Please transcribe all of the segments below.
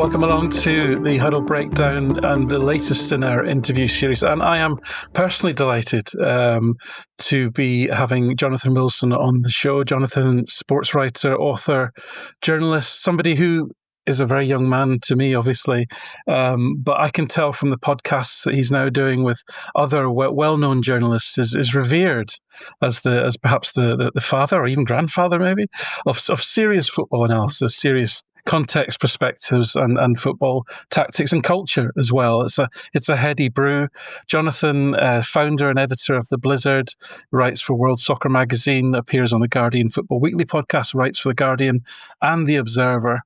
welcome along to the Huddle Breakdown and the latest in our interview series. And I am personally delighted to be having Jonathan Wilson on the show. Jonathan, sports writer, author, journalist, somebody who is a very young man to me, obviously, but I can tell from the podcasts that he's now doing with other well-known journalists is revered as perhaps the father or even grandfather, maybe, of serious football analysis, serious context perspectives and football tactics and culture as well. It's a heady brew. Jonathan, founder and editor of The Blizzard, writes for World Soccer Magazine, appears on the Guardian Football Weekly podcast, writes for The Guardian and The Observer.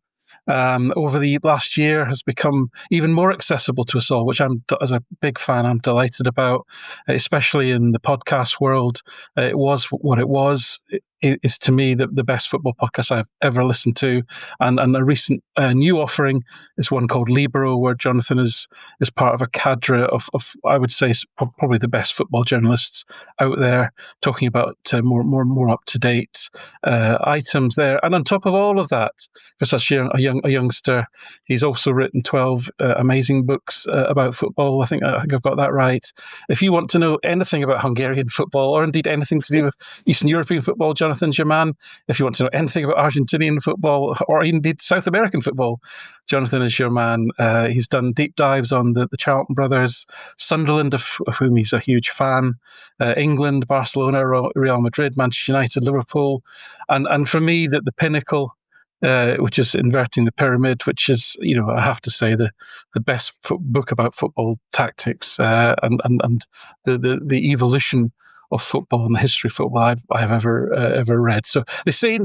Over the last year has become even more accessible to us all, which as a big fan, I'm delighted about, especially in the podcast world. It was what it was. It is to me the best football podcast I've ever listened to, and a recent new offering is one called Libero, where Jonathan is part of a cadre of I would say probably the best football journalists out there, talking about more up to date items there. And on top of all of that, for such a youngster, he's also written 12 amazing books about football. I think I've got that right. If you want to know anything about Hungarian football, or indeed anything to do with Eastern European football, Jonathan's your man. If you want to know anything about Argentinian football, or indeed South American football, Jonathan is your man. He's done deep dives on the Charlton brothers, Sunderland, of whom he's a huge fan, England, Barcelona, Real Madrid, Manchester United, Liverpool, and for me, the pinnacle, which is Inverting the Pyramid, which is, I have to say, the best book about football tactics and the evolution of football and the history of football I've ever read. So they say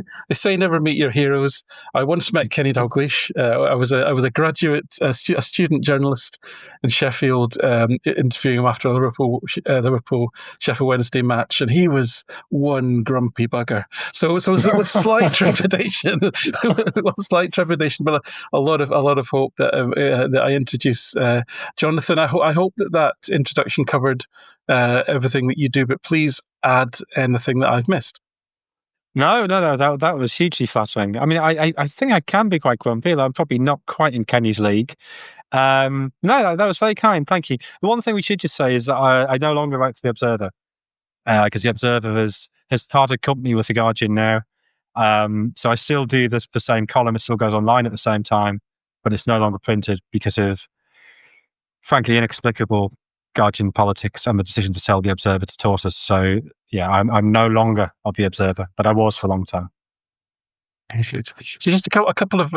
never meet your heroes. I once met Kenny Dalglish. I was a graduate, a student journalist in Sheffield, interviewing him after a Liverpool Sheffield Wednesday match, and he was one grumpy bugger. So it was with slight trepidation, but a lot of hope that I introduce Jonathan. I hope that introduction covered everything that you do, but please add anything that I've missed. No, that was hugely flattering. I mean, I think I can be quite grumpy, though I'm probably not quite in Kenny's league. No, that was very kind, thank you. The one thing we should just say is that I no longer write for The Observer, because The Observer has parted company with The Guardian now. So I still do the same column, it still goes online at the same time, but it's no longer printed because of, frankly, inexplicable Guardian politics and the decision to sell The Observer to Tortoise. So yeah, I'm no longer of The Observer, but I was for a long time. So just a couple of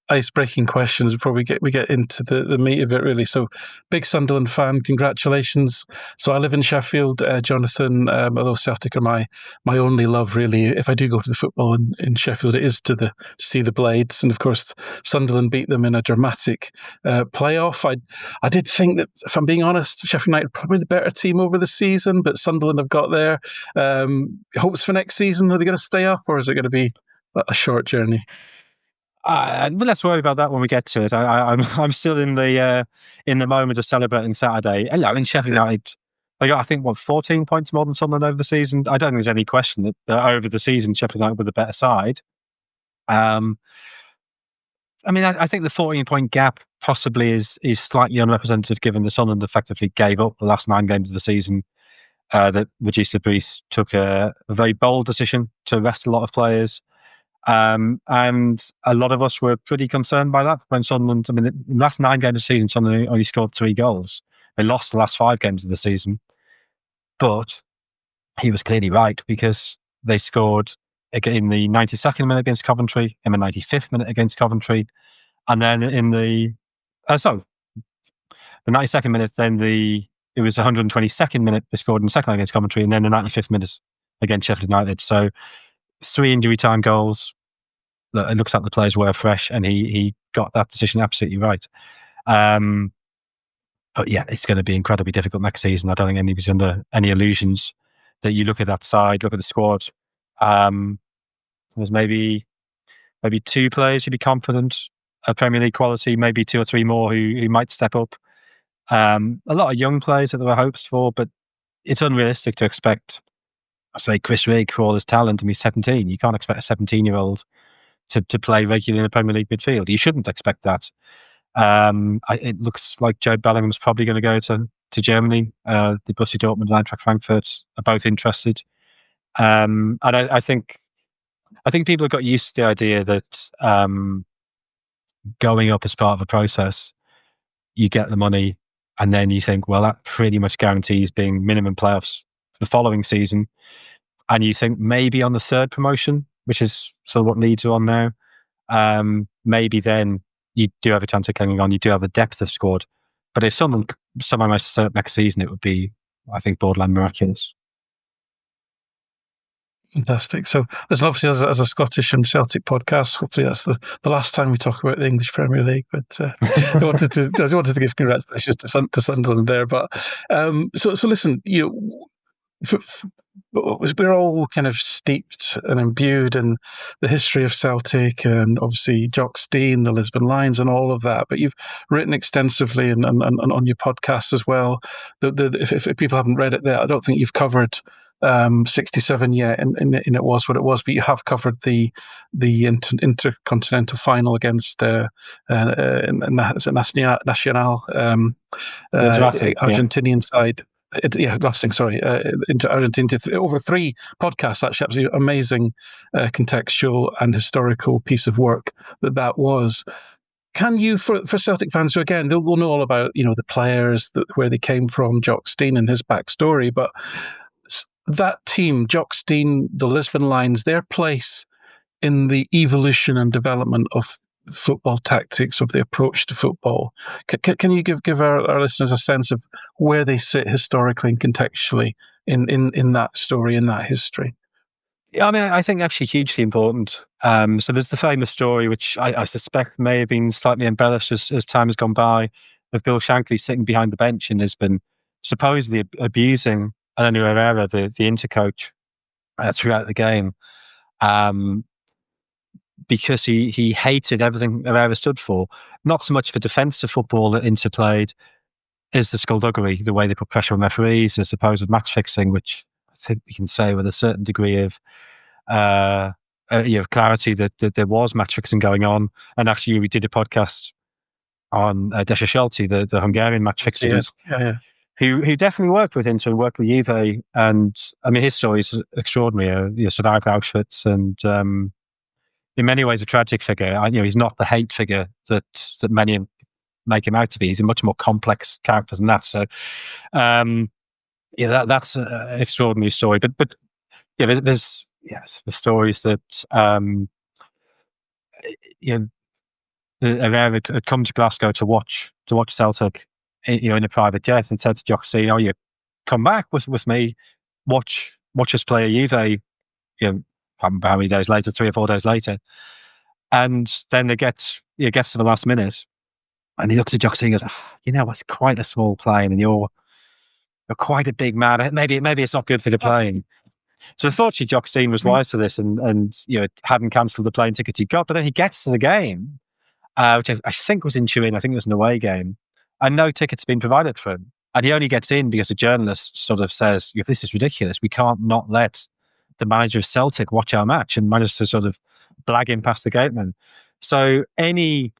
ice-breaking questions before we get into the meat of it, really. So, big Sunderland fan, congratulations. So I live in Sheffield, Jonathan, although Celtic are my only love, really. If I do go to the football in Sheffield, it is to see the Blades. And of course, Sunderland beat them in a dramatic playoff. I did think that, if I'm being honest, Sheffield United are probably the better team over the season, but Sunderland have got there. Hopes for next season, are they going to stay up, or is it going to be a short journey? But let's worry about that when we get to it. I'm still in the moment of celebrating Saturday. And in Sheffield United, they got, I think, 14 points more than Sunderland over the season. I don't think there's any question that over the season Sheffield United were the better side. I think the 14-point gap possibly is slightly unrepresentative, given that Sunderland effectively gave up the last 9 games of the season. That Regis Brice took a very bold decision to rest a lot of players. And a lot of us were pretty concerned by that when Sunderland, the last 9 games of the season, Sunderland only scored 3 goals. They lost the last 5 games of the season. But he was clearly right, because they scored in the 92nd minute against Coventry, in the 95th minute against Coventry, and then in the 92nd minute, then it was the 122nd minute they scored in the second against Coventry, and then the 95th minute against Sheffield United. So 3 injury time goals. It looks like the players were fresh, and he got that decision absolutely right. But yeah, it's going to be incredibly difficult next season. I don't think anybody's under any illusions that you look at that side, look at the squad. There's maybe 2 players you'd be confident of Premier League quality, maybe 2 or 3 more who might step up. A lot of young players that there were hopes for, but it's unrealistic to expect, say, Chris Rigg, for all his talent, and he's 17. You can't expect a 17-year-old to play regularly in the Premier League midfield. You shouldn't expect that. It looks like Jude Bellingham's probably going to go to Germany. The Borussia Dortmund and Eintracht Frankfurt are both interested. And I think people have got used to the idea that going up as part of a process, you get the money, and then you think, well, that pretty much guarantees being minimum playoffs for the following season. And you think maybe on the third promotion, which is sort of what Leeds are on now, maybe then you do have a chance of clinging on. You do have a depth of squad. But if someone managed to set up next season, it would be, I think, borderline miraculous. Fantastic. So, listen, obviously, as a Scottish and Celtic podcast, hopefully that's the last time we talk about the English Premier League. But I wanted to give congratulations to Sunderland there. But so listen, we're all kind of steeped and imbued in the history of Celtic and obviously Jock Stein, the Lisbon Lions, and all of that. But you've written extensively and on your podcast as well. If people haven't read it there, I don't think you've covered 67 yet, and it was what it was. But you have covered the intercontinental final against Nacional, Argentinian side. Racing, sorry, into Argentina over 3 podcasts. Actually, absolutely amazing contextual and historical piece of work that was. Can you, for Celtic fans who, again, they'll know all about the players, where they came from, Jock Stein and his backstory, but that team, Jock Stein, the Lisbon Lions, their place in the evolution and development of football tactics, of the approach to football. Can you give our listeners a sense of where they sit historically and contextually in that story, in that history? Yeah, I mean, I think actually hugely important. So there's the famous story, which I suspect may have been slightly embellished as time has gone by, of Bill Shankly sitting behind the bench in Lisbon, supposedly abusing Antonio Ghirelli, the intercoach, throughout the game. Because he hated everything Herrera stood for. Not so much for defensive football that Inter played, is the skullduggery, the way they put pressure on referees, the supposed match fixing, which I think we can say with a certain degree of clarity that there was match fixing going on. And actually, we did a podcast on Desha Schulte, the Hungarian match fixer, who definitely worked with Inter and worked with Juve. And I mean, his story is extraordinary. Survived Auschwitz and in many ways a tragic figure. He's not the hate figure that many make him out to be. He's a much more complex character than that. So, that's an extraordinary story. But there's the stories that Herrera had come to Glasgow to watch Celtic, in a private jet, and said to Jock Stein, "You come back with me, watch us play a Juve." I can't remember how many days later, 3 or 4 days later. And then they gets to the last minute, and he looks at Jock Stein and goes, it's quite a small plane, and you're quite a big man. Maybe it's not good for the plane. So unfortunately, Jock Stein was wise to this and hadn't cancelled the plane tickets he got. But then he gets to the game, which I think was in Turin. I think it was an away game, and no tickets been provided for him. And he only gets in because a journalist sort of says, "This is ridiculous. We can't not let the manager of Celtic watch our match," and managed to sort of blag him past the gateman. So any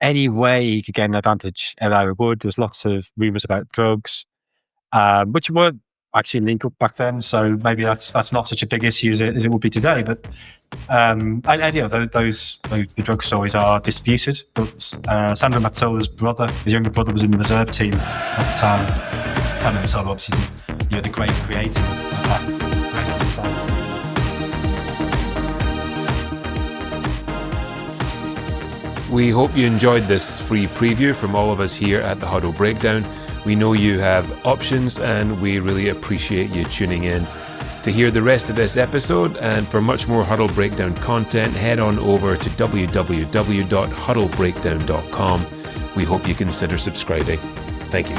way he could get an advantage, Herrera would. There was lots of rumours about drugs, which weren't actually legal back then. So maybe that's not such a big issue as it would be today. But the drug stories are disputed. But Sandro Mazzola's brother, his younger brother, was in the reserve team at the time. Sandro Mazzola, obviously, the great creator of that. We hope you enjoyed this free preview from all of us here at the Huddle Breakdown. We know you have options and we really appreciate you tuning in. To hear the rest of this episode and for much more Huddle Breakdown content, head on over to www.huddlebreakdown.com. We hope you consider subscribing. Thank you.